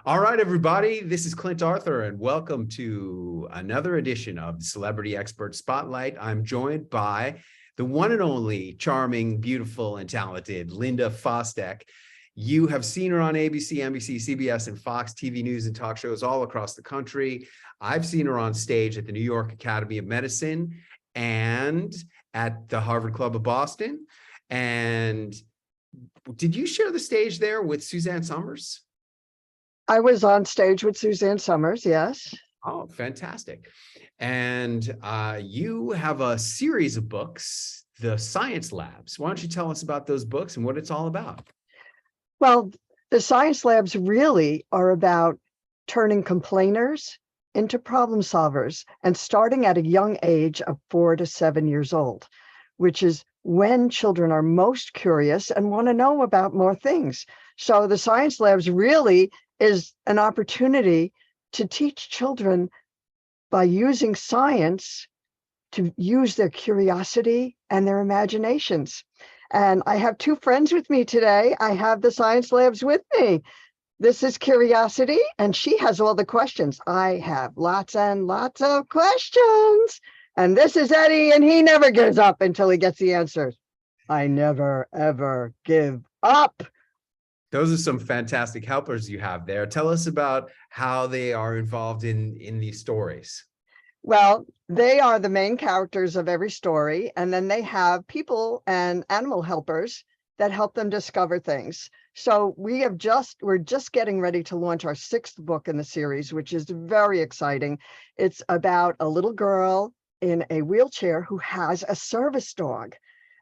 All right, everybody, this is Clint Arthur, and welcome to another edition of the Celebrity Expert Spotlight. I'm joined by the one and only charming, beautiful, and talented Linda Fostek. You have seen her on ABC, NBC, CBS, and Fox TV news and talk shows all across the country. I've seen her on stage at the New York Academy of Medicine and at the Harvard Club of Boston. And did you share the stage there with Suzanne Summers? I was on stage with Suzanne Summers, yes. Oh, fantastic. And you have a series of books, the Science Labs. Why don't you tell us about those books and what it's all about? Well, the science labs really are about turning complainers into problem solvers and starting at a young age of 4 to 7 years old, which is when children are most curious and want to know about more things. So the science labs really is an opportunity to teach children by using science to use their curiosity and their imaginations. And I have two friends with me today. I have the science labs with me. This is Curiosity, and she has all the questions. I have lots and lots of questions. And this is Eddie, and he never gives up until he gets the answers. I never, ever give up. Those are some fantastic helpers you have there. Tell us about how they are involved in these stories. Well, they are the main characters of every story, and then they have people and animal helpers that help them discover things. So we're just getting ready to launch our 6th book in the series, which is very exciting. It's about a little girl in a wheelchair who has a service dog.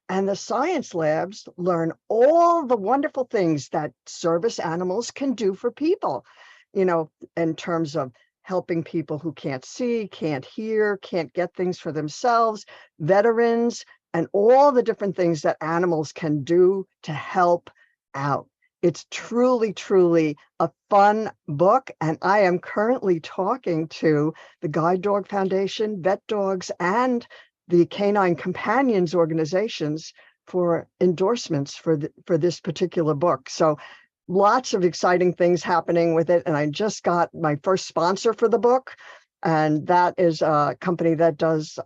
And the science labs learn all the wonderful things that service animals can do for people, in terms of helping people who can't see, can't hear, can't get things for themselves, veterans, and all the different things that animals can do to help out. It's truly, truly a fun book. And I am currently talking to the Guide Dog Foundation, Vet Dogs, and the Canine Companions organizations for endorsements for this particular book. So lots of exciting things happening with it. And I just got my first sponsor for the book. And that is a company that does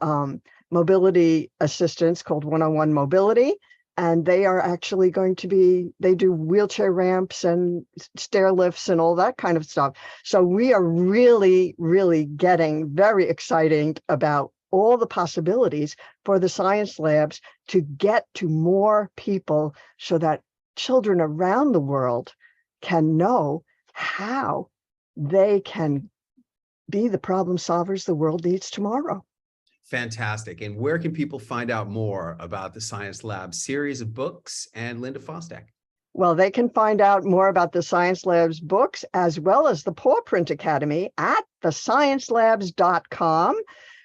mobility assistance called 101 Mobility. And they are actually they do wheelchair ramps and stair lifts and all that kind of stuff. So we are really, really getting very exciting about all the possibilities for the science labs to get to more people so that children around the world can know how they can be the problem solvers the world needs tomorrow. Fantastic. And where can people find out more about the Science Lab series of books and Linda Fostek? Well, they can find out more about the Science Labs books as well as the Paw Print Academy at thesciencelabs.com,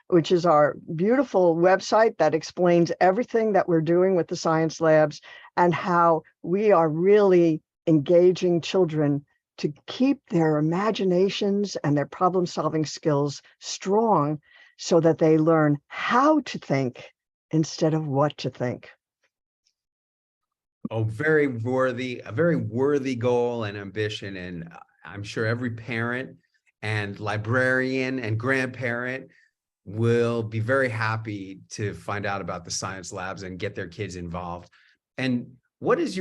which is our beautiful website that explains everything that we're doing with the science labs and how we are really engaging children to keep their imaginations and their problem-solving skills strong so that they learn how to think instead of what to think. Oh, a very worthy goal and ambition. And I'm sure every parent and librarian and grandparent will be very happy to find out about the science labs and get their kids involved. And what is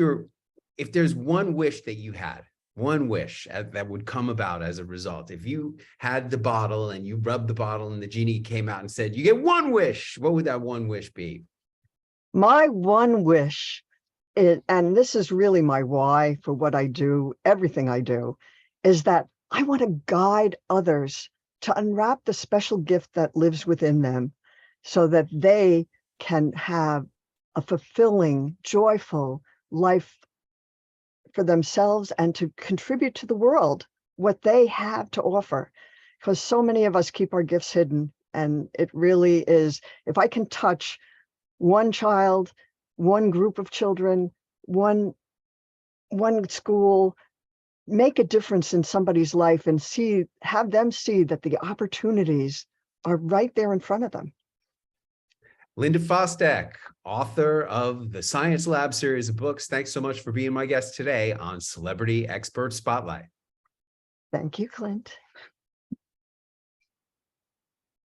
if there's one wish that you had, one wish that would come about as a result, if you had the bottle and you rubbed the bottle and the genie came out and said, you get one wish, what would that one wish be? My one wish, and this is really my why for what I do, everything I do, is that I want to guide others to unwrap the special gift that lives within them so that they can have a fulfilling, joyful life for themselves and to contribute to the world what they have to offer. Because so many of us keep our gifts hidden. And it really is, if I can touch one child, one group of children, one school, make a difference in somebody's life and have them see that the opportunities are right there in front of them. Linda Fostek, author of the Science Lab series of books. Thanks so much for being my guest today on Celebrity Expert Spotlight. Thank you, Clint.